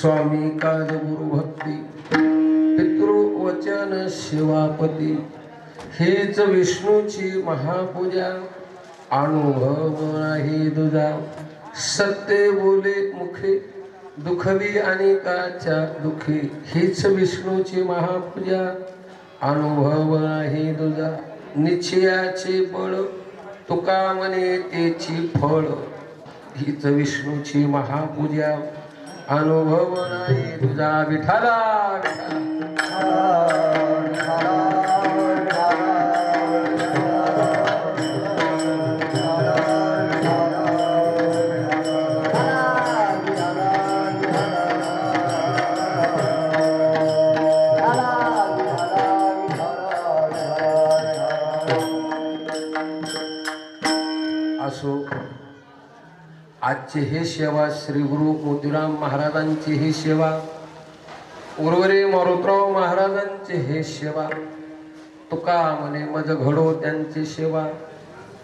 स्वामी काज गुरु भक्ती पितृवचन शिवापती हेच विष्णूची महापूजा अनुभव आहे तुझा सत्य बोले मुखे दुखवी अनेकाच्या दुखी हीच विष्णूची महापूजा अनुभव आहे तुझा निश्चयाचे बळ तुका म्हणे तेची फळ हीच विष्णूची महापूजा अनुभव नाही तुझा विठाला असो आजची ही सेवा श्री गुरु मोतीराम महाराजांची ही सेवा उर्वरे मारुतराव महाराजांची ही सेवा तुका म्हणे मज घडो त्यांची सेवा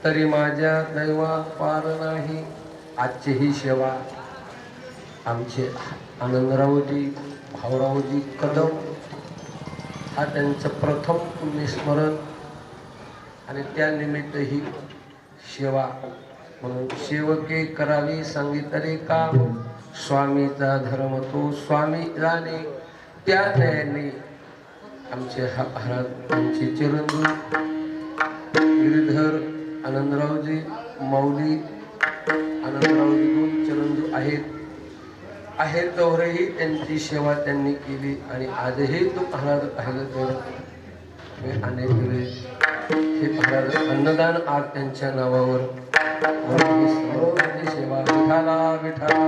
तरी माझ्या दैवा पार नाही आजची ही सेवा आमचे आनंदरावजी भाऊरावजी कदम हा त्यांचं प्रथम पुण्यस्मरण आणि त्यानिमित्त ही सेवा म्हणून सेवके करावी सांगितले का स्वामीचा धर्म तो स्वामी जाणे त्या न्यायाने आमचे आमचे चिरंजीव गिरीधर आनंदरावजी माऊली आनंदरावजी दोन चिरंजीव आहेत तोवरही त्यांची सेवा त्यांनी केली आणि आजही तो महाराज पाहिलं तर मी अनेक वेळेस हे महाराज अन्नदान आज त्यांच्या नावावर सेवा विठाला विठाला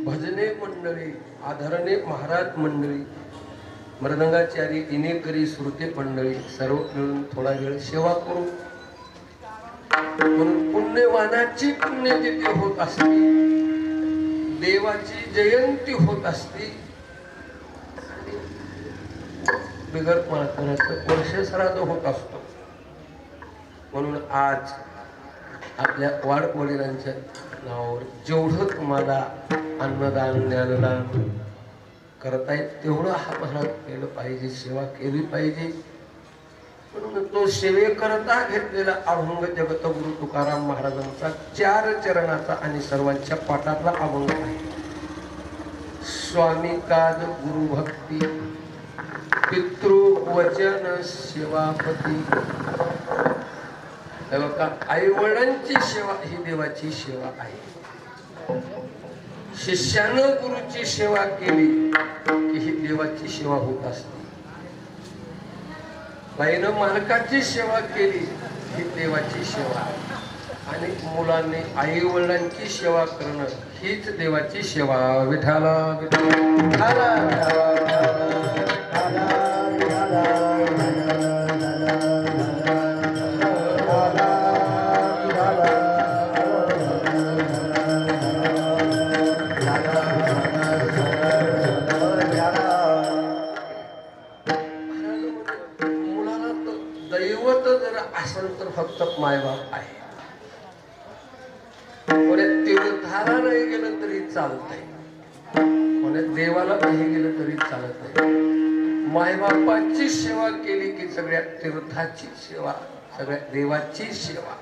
भजने मंडळी आदरणे महाराज मंडळी मृदंगाचारी इनेकरी श्रुते मंडळी सर्व मिळून थोडा वेळ सेवा करू म्हणून पुण्यवानाची पुण्यतिथी होत असते देवाची जयंती होत असते बिगर महात्म्याचं वर्ष श्राद्ध होत असतो म्हणून आज आपल्या वाडवडिलांच्या नावावर जेवढं तुम्हाला अन्नदान ज्ञानदान करता येत तेवढं हा महाराज केलं पाहिजे सेवा केली पाहिजे म्हणून तो सेवेकरता घेतलेला अभंग जगत गुरु तुकाराम महाराजांचा 4 चरणाचा आणि सर्वांच्या पाठातला अभंग आहे स्वामी काज गुरु भक्ती पितृवचन सेवापती बघा आई वडिलांची सेवा ही देवाची सेवा आहे शिष्यानं गुरुची सेवा केली की ही देवाची सेवा होत असते बाईनं मालकाची सेवा केली ही देवाची सेवा आणि मुलांनी आई वडिलांची सेवा करणं हीच देवाची सेवा विठाला विठाला फक्त मायबाप आहे पुण्यात तीर्थाला नाही गेलं तरी चालतंय पुण्यात देवाला नाही गेलं तरी चालत नाही मायबापाची सेवा केली की सगळ्या तीर्थाची सेवा सगळ्या देवाची सेवा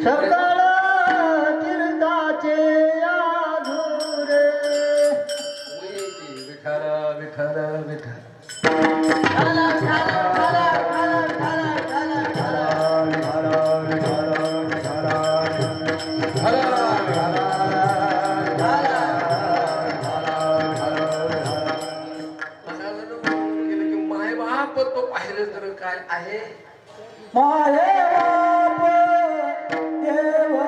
सकळ तीर्थाचे आधुरे विठाला विठाला विठाला आहे माहे बाप देव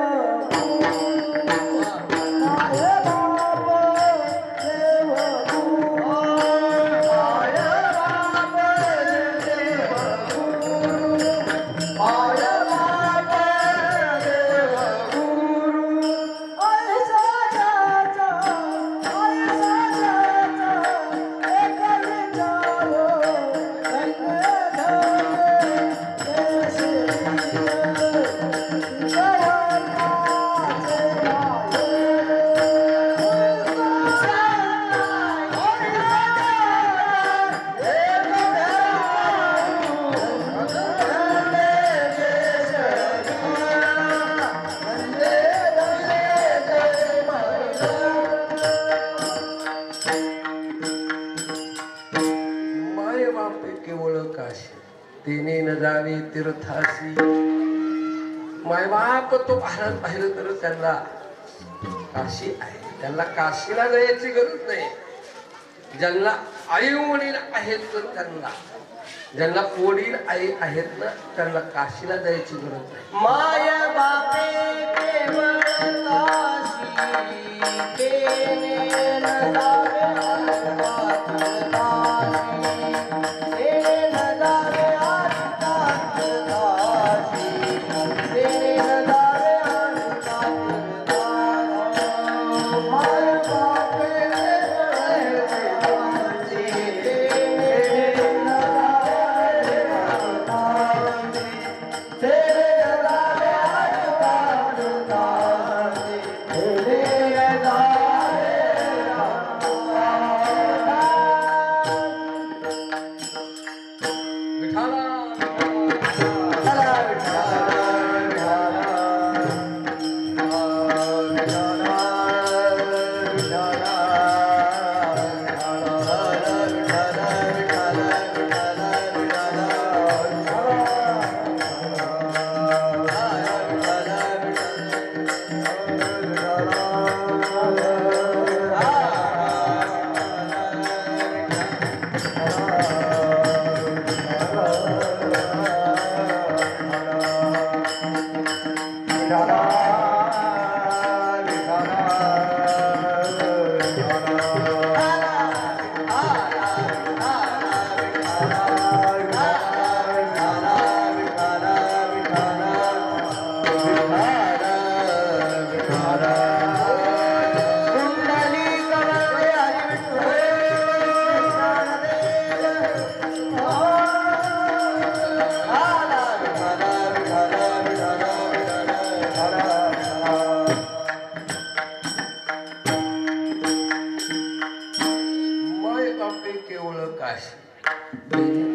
जावे तीर्थासी. मायबाप तो भारत पाहिलं तर त्यांना काशी आहे, त्यांना काशीला जायची गरज नाही. ज्यांना आई वडील आहेत तर त्यांना, ज्यांना वडील आई आहेत ना त्यांना काशीला जायची गरज नाही. माय बापे केवळ काशी केले न जावे आत्माची काशी, केले न जावे आत्माची काशी, केले न जावे आत्माची काशी. माय बापे केवळ काशी केले न जावे आत्माची, केले न जावे आत्माची काशी, केले न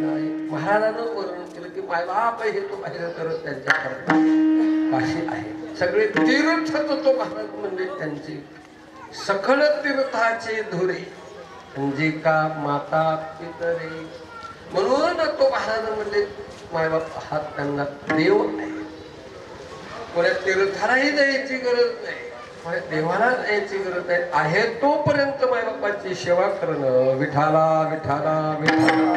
जावे महाराजांना वर्णन केलं की मायबाप हे तो बाहेर करत त्यांच्याकरता काशी आहे. सगळे तीर्थ तो महाराज म्हणजे त्यांचे सखल तीर्थाचे धुरे, अंजिका माता पितरे. म्हणून तो महाराज म्हणजे मायबाप हा त्यांना देव आहे. कोणा तीर्थालाही जायची गरज नाही, देवाला जायची गरज नाही. आहे तोपर्यंत मायबापाची सेवा करणं. विठाला विठाला विठाला.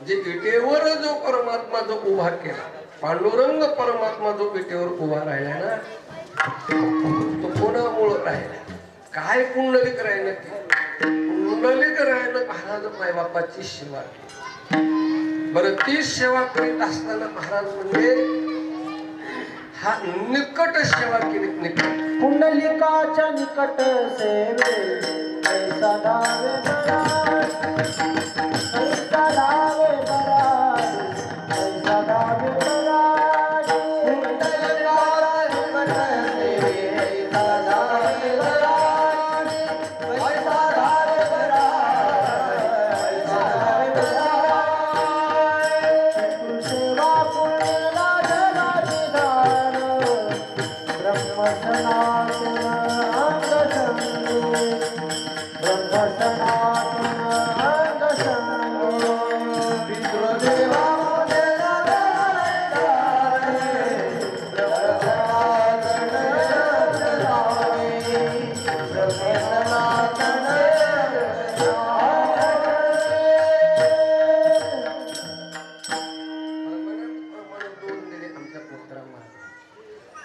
जे विटेवर जो परमात्मा जो उभा केला, पांडुरंग परमात्मा जो विटेवर उभा राहिला ना तो कोणामुळं राहिला? काय पुंडलिक राहिलं? पुंडलिक राहिलं महाराज मायबापाची सेवा केली. बरं ती सेवा करीत असताना महाराज म्हणजे हा निकट सेवा केली. निकट पुंडलिकाच्या निकट सेवे ऐसा दावे बराड, ऐसा दावे बराड, ऐसा दावे बराड. पुंडलिकाच्या निकट सेवे ऐसा दावे बराड, ऐसा दावे बराड, ऐसा दावे बराड. सेवा पुण्यला जगाची दान, ब्रह्म सनातन अंग संगे, ब्रह्म सनातन अंग संगे. पितृदेवा मोदेला देवाने, ब्रह्म सनातन अंग संगे, ब्रह्म सनातन अंग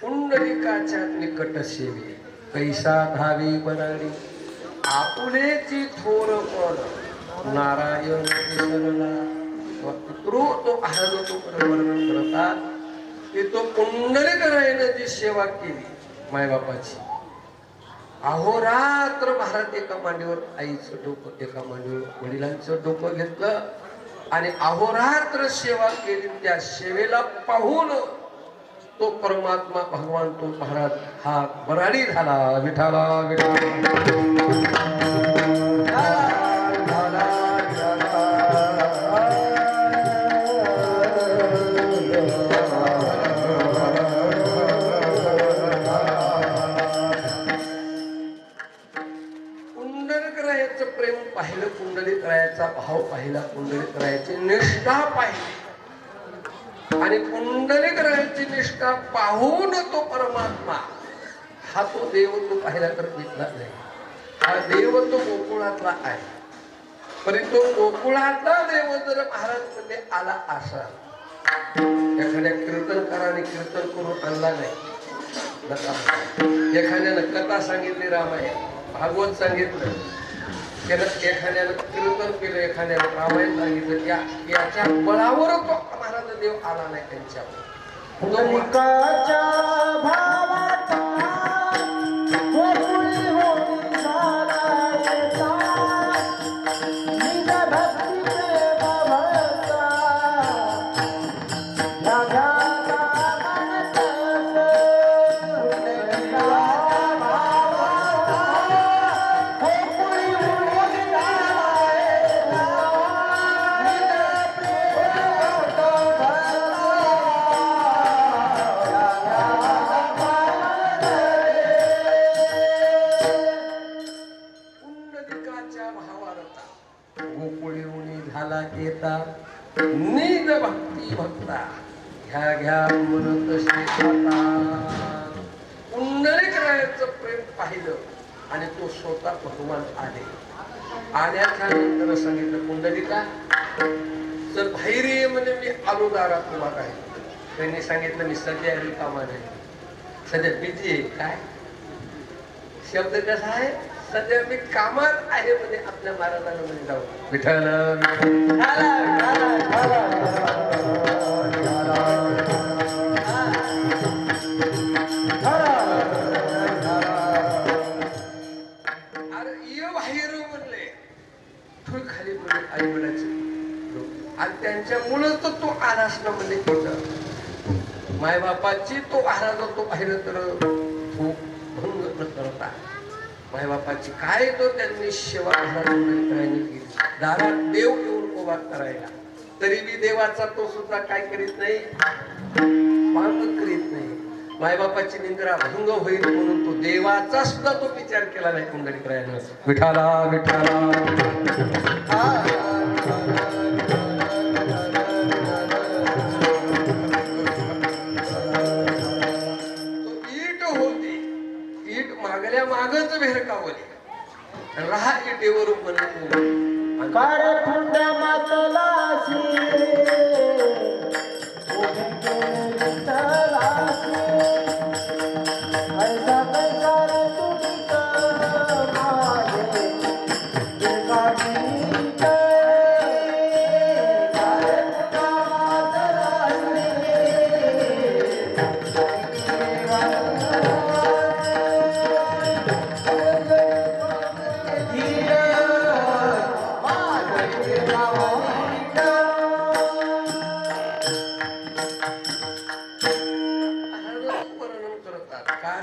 पुंडलिकाच्या निकट सेवे पैसा धावी बराडी, आपुलेची थोर पण नारायण विसरला. पितृ तो महाराज तो वर्णन करतात की तो पुंडलिक रायनं जी सेवा केली मायबापाची. अहोरात्र महाराज एका मांडीवर आईचं डोकं, एका मांडीवर वडिलांचं डोकं घेतलं आणि अहोरात्र सेवा केली. त्या सेवेला पाहून तो परमात्मा भगवान तो महाराज हा बराडी झाला. विठाला विठाला. पुंडलिकरायाचा भाव पाहिला, पुंडलिकरायाची निष्ठा पाहिली आणि पुंडलिकरायाची निष्ठा पाहून तो परमात्मा हा तो देव तो पाहिला तर दिसला नाही. हा देव तो गोकुळातला आहे, परंतु गोकुळातला देव जर महाराज मध्ये आला असा एखाद्या कीर्तनकाराने कीर्तन करून आणला नाही, एखाद्यानं कथा सांगितली, रामायण भागवत सांगितलं, एखाद्यानं कीर्तन केलं, एखाद्यानं रामायण सांगितलं, याच्या बळावर तो महाराज देव आला नाही त्यांच्यावर. पुंडलिकाच्या भावाचा गोकुळी होती झाला येता, निज भक्ती प्रेम भरता, या घ्याला म्हणत पुंडलिकाच्या भावाचा गोकुळी होती झाला येता, निज प्रेम भरता. पुंडलिकाच्या भावारता गोकुळी झाला येता, निज भक्ती भक्ता, घ्या घ्या म्हणत शेता. पुंडलिकरायाचं प्रेम पाहिलं आणि तो स्वतः भगवान आले. आल्याच्या नंतर सांगितलं, पुंडलिका जर बाहेर ये म्हणजे मी आलो दारात उभा काय. त्यांनी सांगितलं, मी सध्या रिकामा नाही, सध्या बिझी आहे. काय शब्द कसा आहे, सध्या मी कामात आहे म्हणजे आपल्या महाराजांना म्हणजे जाऊ विठ्ठल अरे ये बाहेर म्हणले, ठुळ खाली पडले आई वडिलाचे आणि त्यांच्यामुळं तर तो आलास ना म्हणजे कुठं मायबापाची तो आराध तो पाहिलं तर खूप भंग न करता मायबापाची काय तो त्यांनी सेवा करायला केली. दारात देव येऊन उभा करायला, तरी बी देवाचा तो सुद्धा काय करीत नाही, पांग करीत नाही. मायबापाची निंद्रा भंग होईल म्हणून तो देवाचा सुद्धा तो विचार केला नाही पुंडलिकरायानं. विठाला विठाला मागल्या मागच भेरकावले राहा इटेवर म्हणून कार पुंड्या मातलासी ऐसा कैसा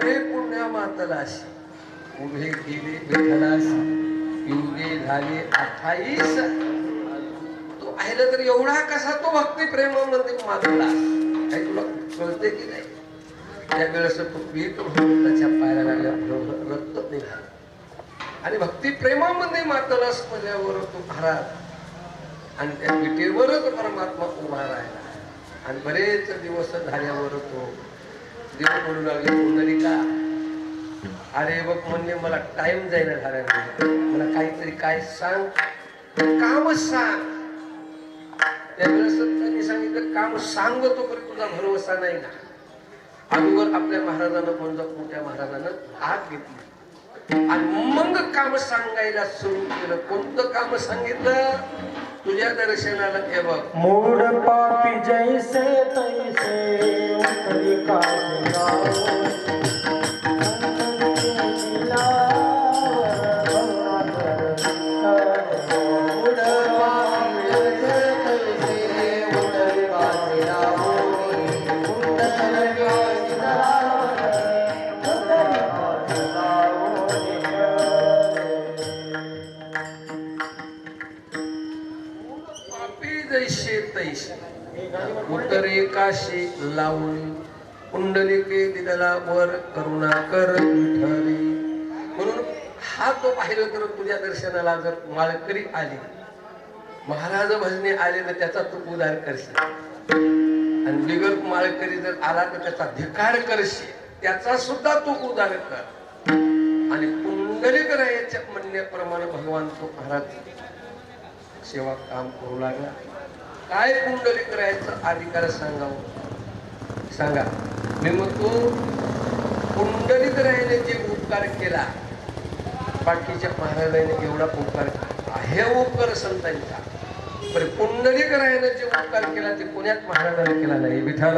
रे तुझी माझे उभे केले विठ्ठलास युगे झाले 28. तो पाहिलं तर एवढा कसा तो भक्ती प्रेमामध्ये मागला काही तुला कळते की नाही. त्यावेळेस तो पीठ त्याच्या पायाला लागल्या रक्त निघाला आणि भक्ती प्रेमामध्ये मातलास म्हणल्यावर तो महाराज आणि त्या पिठेवरच परमात्मा उभा राहिला. आणि बरेच दिवस झाल्यावर तो देव म्हणू लागले, पुंडलिका अरे बघ म्हणले मला टाइम जायला झाला नाही, मला काहीतरी काय सांग, काम सांग. त्यावेळेस त्यांनी सांगितलं, काम सांगतो पण तुझा भरोसा नाही ना. अगोदर आपल्या महाराजांना कोणत्या मोठ्या महाराजांना आत घेतली आणि मग काम सांगायला सुरू केलं. कोणतं काम सांगितलं, तुझ्या दर्शनाला हे बघ मूड पापी जैसे तैसे उतरी काशी उतरे काशी लावून पुंडलिके दिदला वर करुणा कर विठ्ठली. म्हणून हा तो पाहिलं तर तुझ्या दर्शनाला जर माळकरी आली महाराज भजने आले तर त्याचा तू उद्धार करशील, आणि बिगर माळकरी जर आला तर त्याचा धिक्कार करशील, त्याचा सुद्धा तू उद्धार कर. आणि पुंडलिकरायाच्या म्हणण्याप्रमाणे भगवान तो महाराज सेवा काम करू लागला. काय पुंडलिकरायाचा अधिकार सांगावं सांगा. मी म्हणतो पुंडलिकरायाने जे उपकार केला, बाकीच्या महाराजांनी एवढा उपकार आहे उपकार संतांचा, पण पुंडलिकरायाने जे उपकार केला ते पुण्यात महाराजांनी केला नाही. विठ्ठल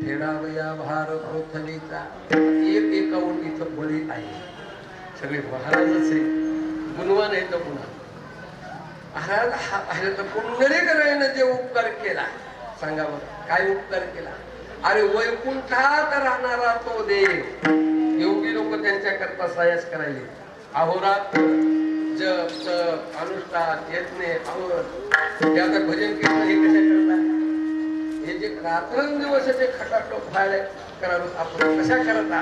फेडावया भार पृथ्वीचा. एक एकावून इथं बळी आहे. सगळे महाराजच आहे, गुणवान आहे. तर पुन्हा महाराज हा आहे तर पुंडलिकरायाने जे उपकार केला सांगा बरं, काय उपकार केला. अरे वैकुंठात राहणारा तो देव. योगी लोक त्यांच्या करता सायास करायले, अहोरात्र जप तप अनुष्ठान यज्ञ आवड. हे आता भजन कीर्तन हे कशा करतात, हे जे रात्रंदिवस जे खटाटोप व्हायला करावं आपण कशा करता,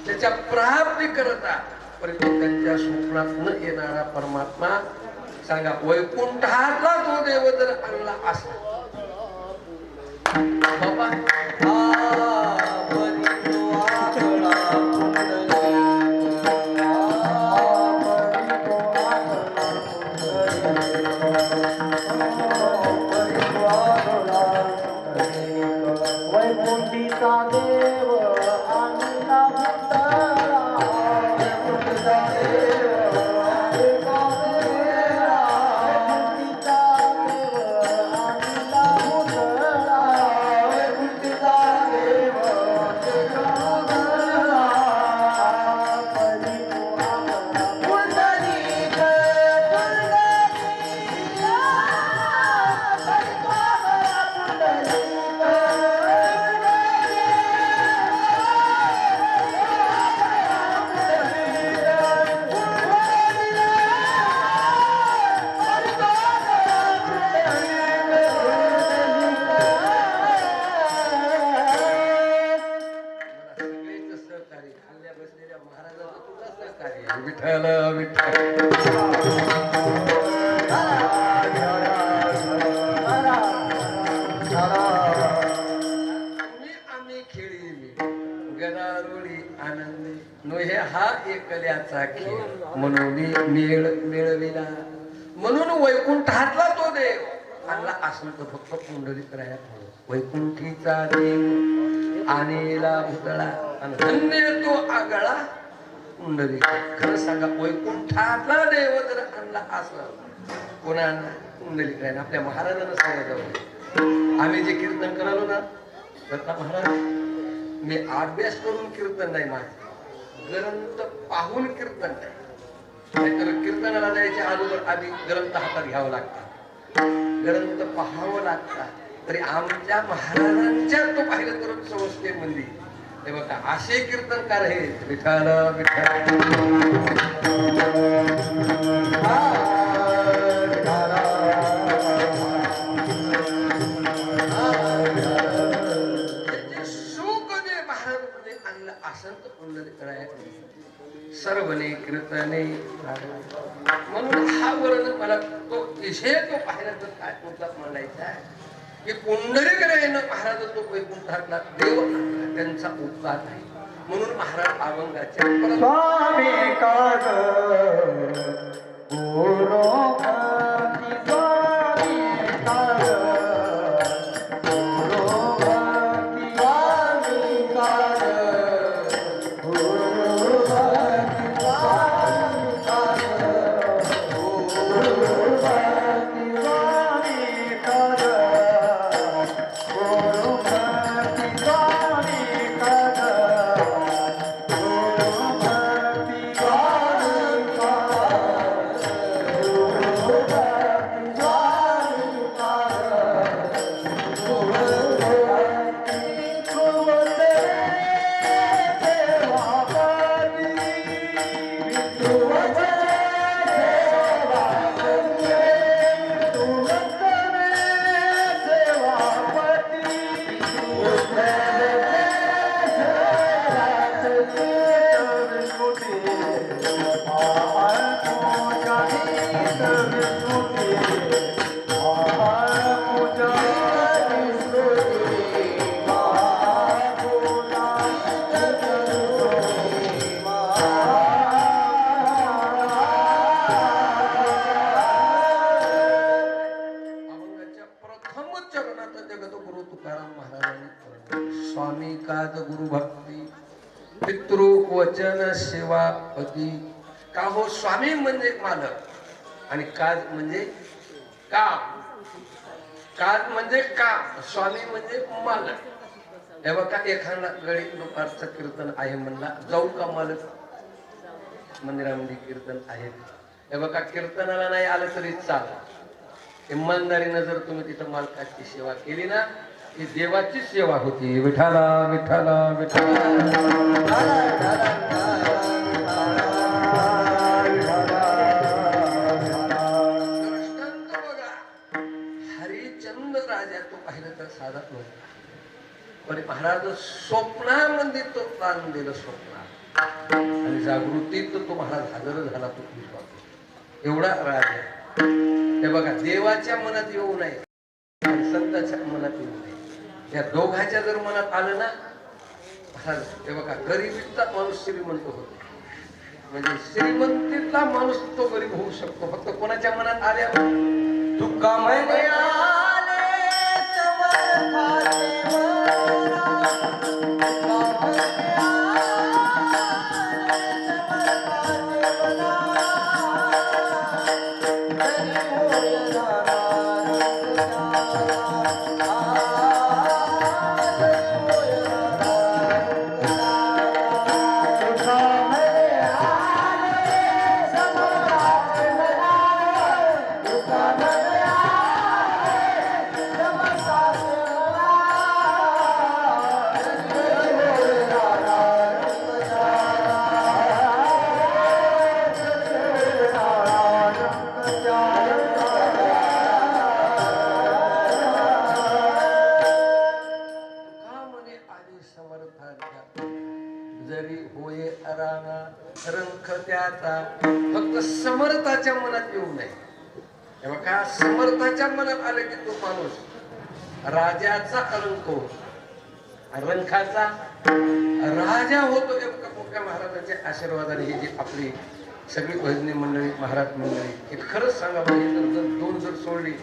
त्याच्या प्राप्ती करता. परंतु त्यांच्या स्वप्नात न येणारा परमात्मा सांगा, वैकुंठातला तो देव जर आणला असला बाबा वैकुंठीचा देव आणला भूतला, वैकुंठीचा देव आणला भूतला, वैकुंठीचा देव आणला भूतला, वैकुंठीचा देव आणला भूतला. विठ्ठल विठ्ठल. आम्ही खेळी गदारोळी आनंदी नोहे हा एकल्याचा खेळ, म्हणून मेळ मिळविला. म्हणून वैकुंठातला तो देव आणला असं तर फक्त पुंडलिकराया. वैकुंठीचा देव आणेला भुतळा, आणि धन्य तो आगळा पुंडलिक. खरं सांगा, वैकुंठातला देव जर आणला असला कोणाला, पुंडलिकरायला. आपल्या महाराजांना सांगायचं, आम्ही जे कीर्तन करालो ना दत्ता महाराज, मी अभ्यास करून कीर्तन नाही, माझं ग्रंथ पाहून कीर्तन नाही. नाहीतर कीर्तनाला जायच्या अगोदर आधी ग्रंथ हातात घ्यावं लागतात, ग्रंथ पाहावं लागतात. तरी आमच्या महाराजांच्या तो पाहिलं तर समजते मंदी. ते बघा असे कीर्तनकार हे विठ्ठल विठ्ठल. सुख जे महाराजांनी आणलं असं पुंडलिकराया सर्वने कीर्तने. म्हणून हा वर्ण मला तो विषय तो पाहिला तर काय मुद्दा मांडायचा आहे की पुंडलिकरायानं महाराज तो वैकुंठातला देव त्यांचा उपकार नाही. म्हणून महाराज अभंगाच्या स्वामी काग गुरु स्वामी काग सेवापती का हो स्वामी म्हणजे मालक आणि काज म्हणजे काम काज म्हणजे काम स्वामी म्हणजे मालक हे बघा एखादा गडी दुपारचं कीर्तन आहे म्हणला जाऊ का मालक मंदिरामध्ये कीर्तन आहे हे बघा कीर्तनाला नाही आलं तरी चाल इमानदारीनं जर तुम्ही तिथं मालकाची सेवा केली ना ही देवाची सेवा होती विठाला विठाला विठाला दृष्टांत बघा हरिचंद्र राजा तो पाहिलं तर साधा नव्हता पण महाराज स्वप्नामध्ये तो प्राण दिलं स्वप्नात आणि जागृतीत तो महाराज हजर झाला तो विश्वास एवढा राजा हे बघा देवाच्या मनात येऊ नये आणि संतांच्या मनात येऊ नये या दोघांच्या जर मनात आलं ना महाराज हे बघा गरिबीचा माणूस श्रीमंत होतो म्हणजे श्रीमंतीतला माणूस तो गरीब होऊ शकतो फक्त कोणाच्या मनात आल्यावर तुका म्हणे आले समर्थाचे जरी होय राणा रंख त्याचा फक्त समर्थाच्या मनात येऊ नये हे बघा समर्थाच्या मनात आलं की तो माणूस राजाचा अलंक होतो रंखाचा राजा होतो हे बघा मोठ्या महाराजांच्या आशीर्वादाने ही जी आपली सगळी भजनी मंडळी महाराज मंडळी हे खरंच सांगा जर दोन जर सोडली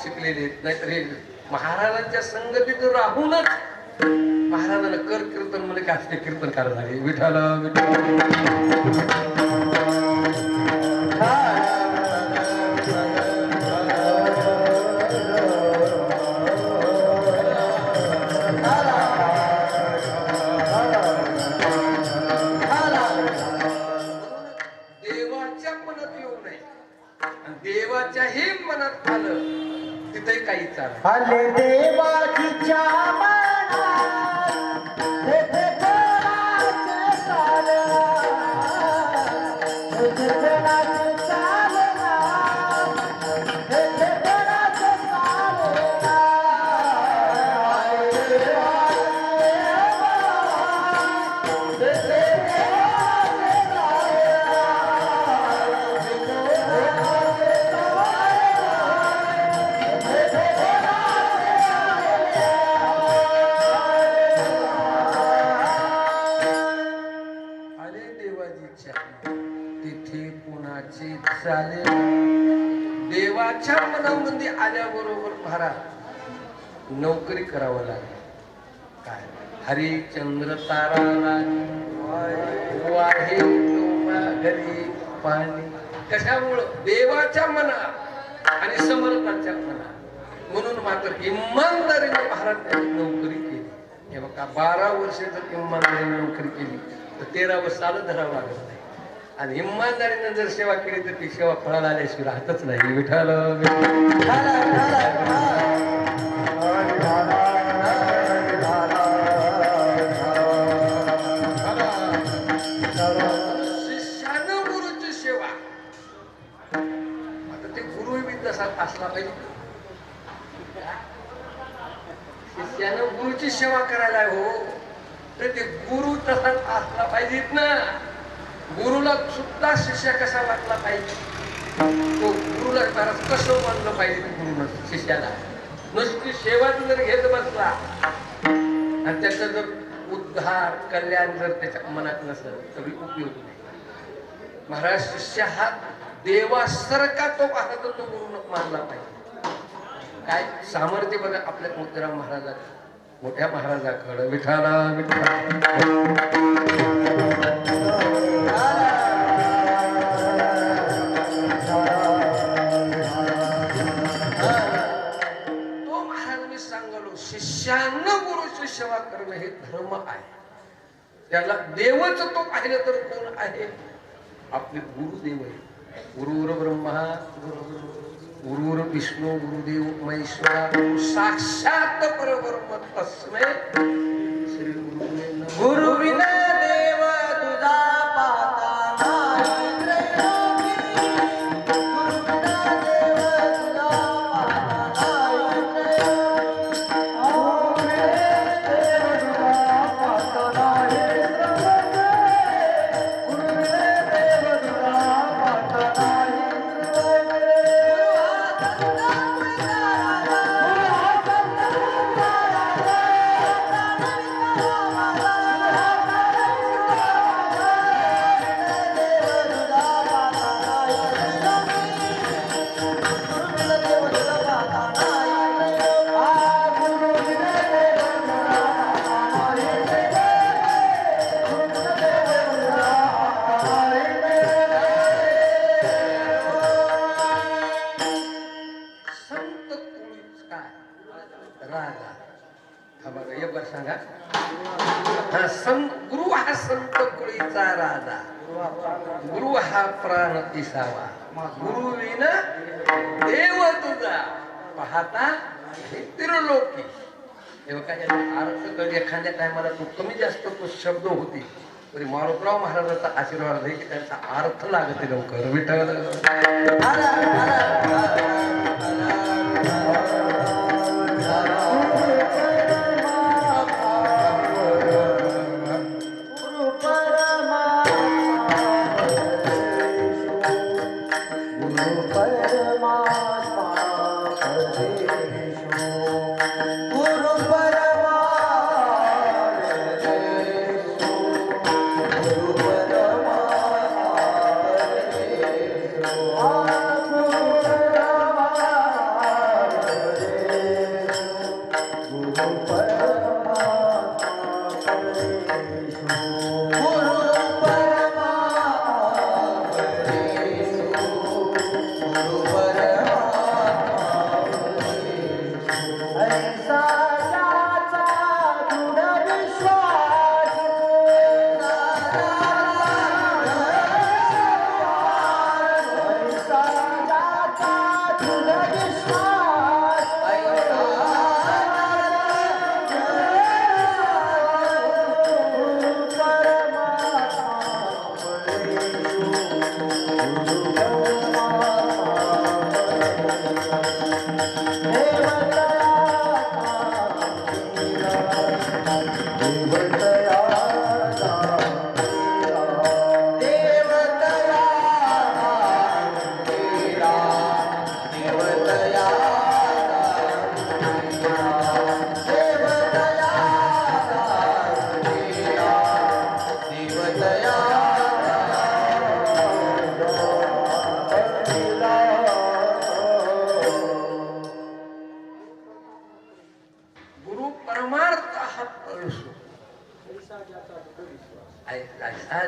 शिकलेले नाहीतर हे महाराजांच्या संगतीत राहूनच महाराजांना कर कीर्तन मध्ये काय असते कीर्तनकार झाले विठाला देवाच्या मनात येऊ नये आणि देवाच्याही मनात आलं तिथे काही चाल आले देवाच्या चालेल देवाच्या मनामध्ये आल्याबरोबर महाराज नोकरी करावं लागेल काय हरिचंद्र तारा वाहे घरी पाणी कशामुळं देवाच्या मनात आणि समर्थाच्या मनात म्हणून मात्र इमानदारीने महाराज त्यांनी नोकरी केली हे बघा 12 वर्षे जर इमानदारीने नोकरी केली तर 13 वर्ष चालत धरावं लागत नाही आणि इमानदारीने जर सेवा केली तर ती सेवा फळाला आल्याशिवाय राहतच नाही विठाल शिष्यानं गुरुची सेवा आता ते गुरु बी तसा असला पाहिजे शिष्यानं गुरुची सेवा करायला हो तर ते गुरु तसाच असला पाहिजेत ना गुरुला सुद्धा शिष्य कसा वाटला पाहिजे तो गुरुला महाराज कसं मानलं पाहिजे गुरुनं शिष्याला नुसती सेवा जर घेत बसला आणि त्याचा जर उद्धार कल्याण जर त्याच्या मनात नसेल तरी उपयोग नाही महाराज शिष्य हा देवासारखा तो पाहतो तो गुरुनं मानला पाहिजे काय सामर्थ्य बघा आपल्या मोतीराम महाराजांचं मोठ्या महाराजाकडे विठाला विठ्ठला तो महाराज मी सांगलो शिष्यानं गुरुची सेवा करणं हे धर्म आहे. त्याला देवच तो पाहिलं तर कोण आहे? आपले गुरुदेव आहे. गुरुर ब्रह्मा गुरुर विष्णू गुरुदेव महेश्वरा साक्षात परब्रह्म तस्मै श्री गुरुवे नमः. गुरुविना देव तुझा पाता नाही त्रैलोकी. गुरुविना देव तुझा पाता नाही त्रैलोकी. संत तुळीच काय राजा हा बघा एक बार सांगा. हा गुरु हा संत कुळीचा राजा. गुरु हा प्राण इसावा. गुरुविन देव तुझा पाहता हे त्रिलोकी. हे बघा याचा अर्थ कधी एखाद्या टायमाला तो कमी जास्त तो शब्द होती तरी मारुतराव महाराजांचा आशीर्वाद आहे की त्यांचा अर्थ लागते लवकर. विठ्ठल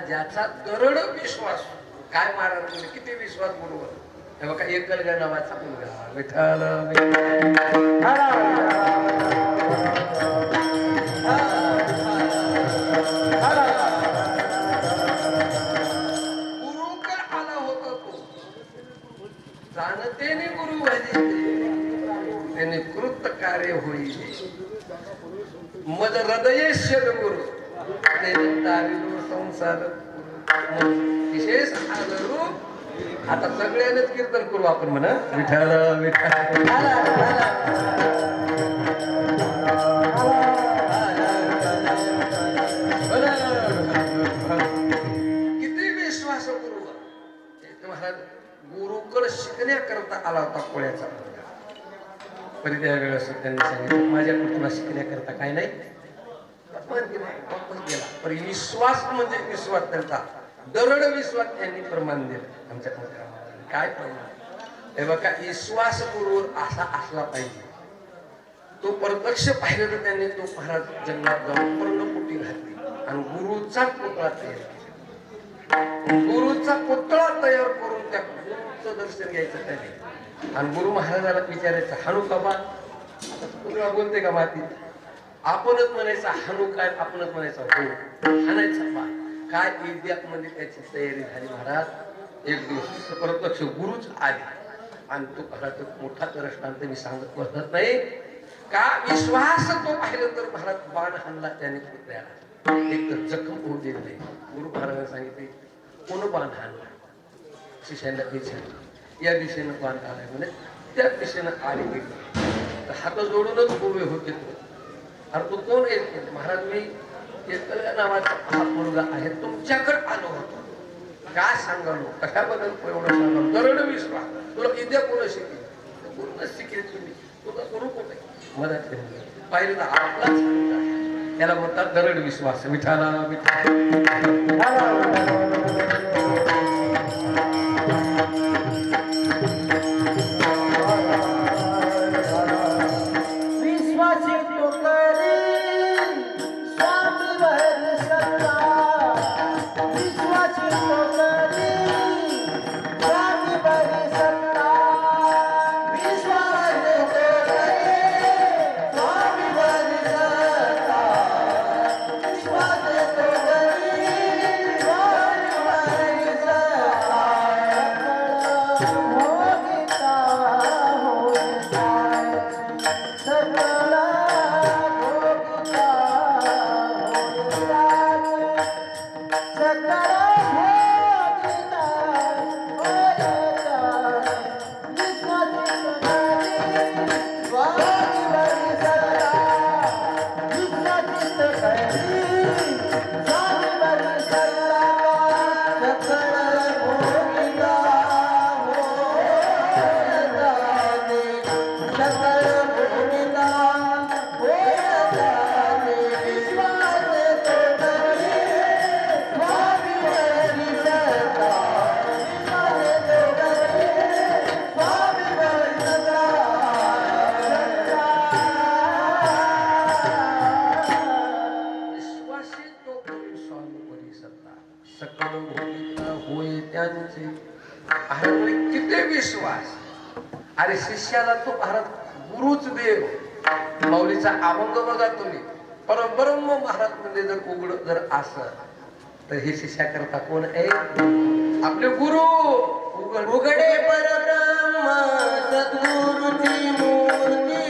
ज्याचा दरड विश्वास. काय महाराज म्हणजे किती विश्वास बरोबर. हे बघा एकलगा नावाचा मुलगा विठ्ठल गुरुकर आला होता तो जाणतेने गुरु त्याने कृत कार्य होईल मद हृदय गुरु संसार विशेष आदरू. आता सगळ्यांनाच कीर्तन करू आपण म्हणा विठ्ठल विठ्ठल. किती विश्वास गुरु महाराज. गुरुकडे शिकण्याकरता आला होता कोळ्याचा पण त्या वेळेस त्यांनी सांगितलं माझ्याकडे तुला शिकण्याकरता काय नाही वापस गेला. पण विश्वास म्हणजे विश्वास त्यांचा दरड विश्वास त्यांनी प्रमाण दिलं आमच्या काय प्रमाण. हे बघा विश्वास गुरुवर असा असला पाहिजे तो प्रत्यक्ष पाहिलं तर त्याने तो महाराज जंगलात जाऊन पर्णकुटी घातली आणि गुरुचा पुतळा तयार केला. गुरुचा पुतळा तयार करून त्या गुरुचं दर्शन घ्यायचं त्याने आणि गुरु महाराजाला विचारायचं हाणू का बा? पुतळा बोलते का मातीत? आपणच म्हणायचा हाणू काय? आपणच म्हणायचा हो हाणायचा बा काय? मध्ये त्याची तयारी झाली. महाराज एक दिवस प्रत्यक्ष गुरुच आले आणि तो महाराज मोठा दृष्टांत मी सांगत बसत नाही का विश्वास तो पाहिलं तर महाराज बाण हाणला त्याने पुतळ्याला, एक तर जखम होऊ दिली नाही. गुरु महाराजांनी सांगितले कोण बाण हाणला? शिष्याला विचारलं. या दिशेनं बाण आलाय म्हणे. त्या दिशेनं आले गेले तर हात जोडूनच उभे होते. अरे तू कोण आहे? महाराज मी एकल्या नावाचा हा मुलगा आहे, तुमच्याकडे आलो होतो. काय सांगालो? कशाबद्दल एवढं सांगालो? दरड विश्वास तुला विद्या कोण शिकली? पूर्ण शिकली तुम्ही. तुला गुरु कोण आहे? मला पाहिलं तर आपलाच त्याला म्हणतात दरड विश्वास. विठाला किती विश्वास. अरे शिष्याला तो महाराज गुरुच देव. माऊलीचा अभंग बघा तुम्ही. परब्रह्म महाराज म्हणजे जर उघड जर असं तर हे शिष्या करता कोण आहे? आपले गुरु. उघडे परब्रह्म सद्गुरूची मूर्ती.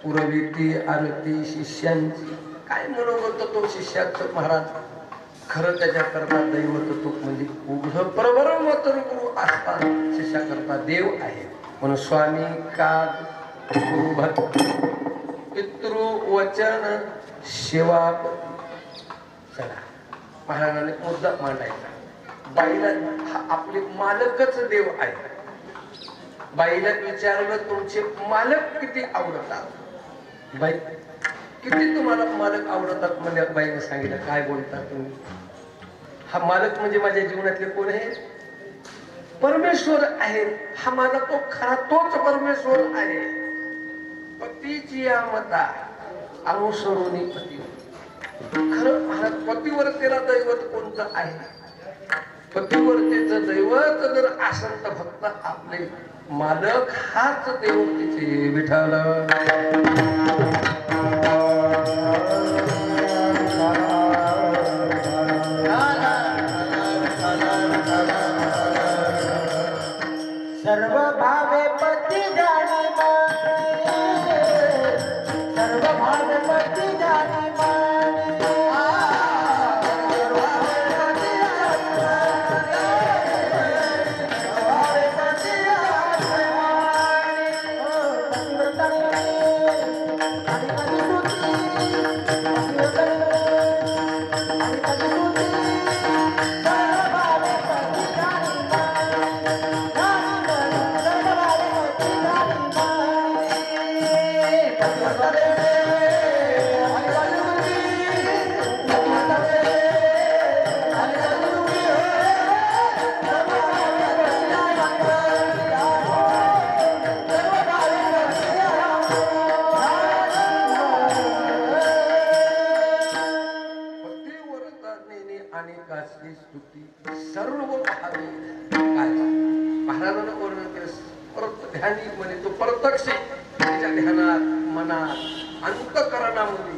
पुरविती आरती शिष्यांची काय म्हणत तो शिष्याचं महाराज खरं त्याच्या करता दैवत तो म्हणजे उघड परब्रह्म तर गुरु असतात शिष्या करता देव आहे. म्हणून स्वामी काग गुरु भक्त पितृ वचन सेवा. चला महाराजांनी मुद्दा मांडायचा. बाईला हा आपले मालकच देव आहे. बाईला विचारलं तुमचे मालक किती आवडतात? बाई किती तुम्हाला मालक आवडतात? म्हणजे बाईने सांगितलं काय बोलता तुम्ही? हा मालक म्हणजे माझ्या जीवनातले कोण आहे? परमेश्वर आहे. हा माझा तो खरा तोच परमेश्वर आहे. पतीची या मता अनुसरुनी पती. खरं महाराज पतिवर्तेला दैवत कोणतं आहे? पतिवर्तेचं दैवत जर असेल तर फक्त आपले मालक हाच देव तिचे. विठाल सर्व भावे पती जाणे सर्व भावे पती जाणे सर्व भावे पती जाणे पतिव्रतानेने आणि कासली स्तुती सर्व भावे काय महाराजांना वर्णन केलं परत ध्यानी म्हणे तो प्रत्यक्ष त्याच्या ध्यानात मनात अंतकरणामध्ये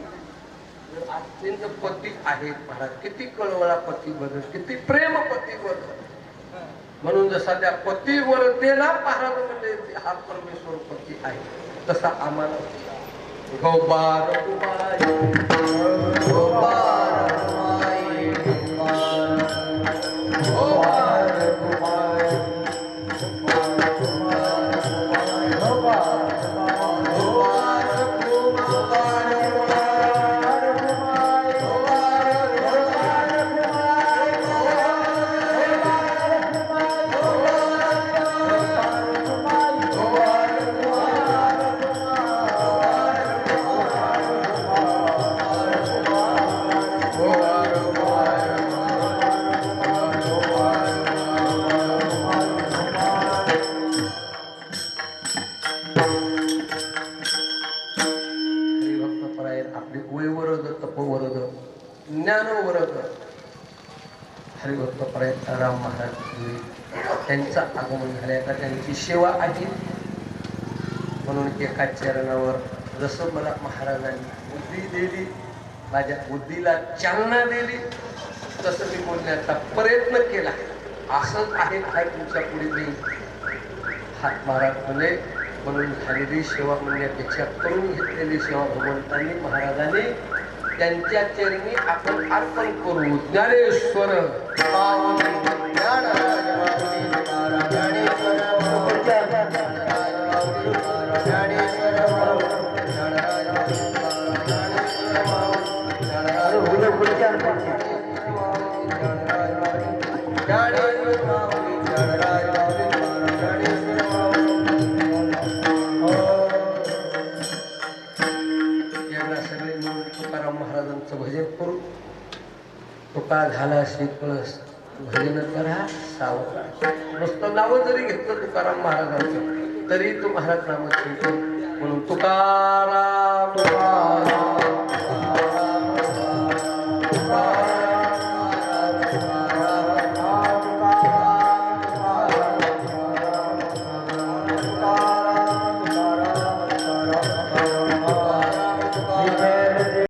अत्यंत पती आहेत महाराज किती कळवळा पतीबद्दल किती प्रेम पतीबद्दल म्हणून जसा त्या पतिव्रतेला महाराज म्हणजे हा परमेश्वर पती आहे तसा आम्हाला गोपाळ कुमारी गोपाळ कुमारी गोपाळ कुमारी आपली वयवरद तपवरद ज्ञानवरद हरिभक्तपरायण राम महाराज त्यांचं आगमन झाले आता त्यांची सेवा आहे म्हणून एका चरणावर जसं मला महाराजांनी बुद्धी दिली माझ्या बुद्धीला चालना दिली तसं मी बोलण्याचा प्रयत्न केला असंच आहे काय तुमच्या पुढे मी हात महाराज म्हणे म्हणून झालेली सेवा म्हणण्यापेक्षा करून घेतलेली सेवा भगवंतांनी महाराजांनी त्यांच्या चरणी आपण अर्पण करू ज्ञानेश्वर सगळे मिळून तुकाराम महाराजांचं भजन करू तुका झाला श्रीकळस भजन करा सावकाश नुसतं नाव जरी घेतलं तुकाराम महाराजांचं तरी तो महाराज नामच म्हणून तुकाराम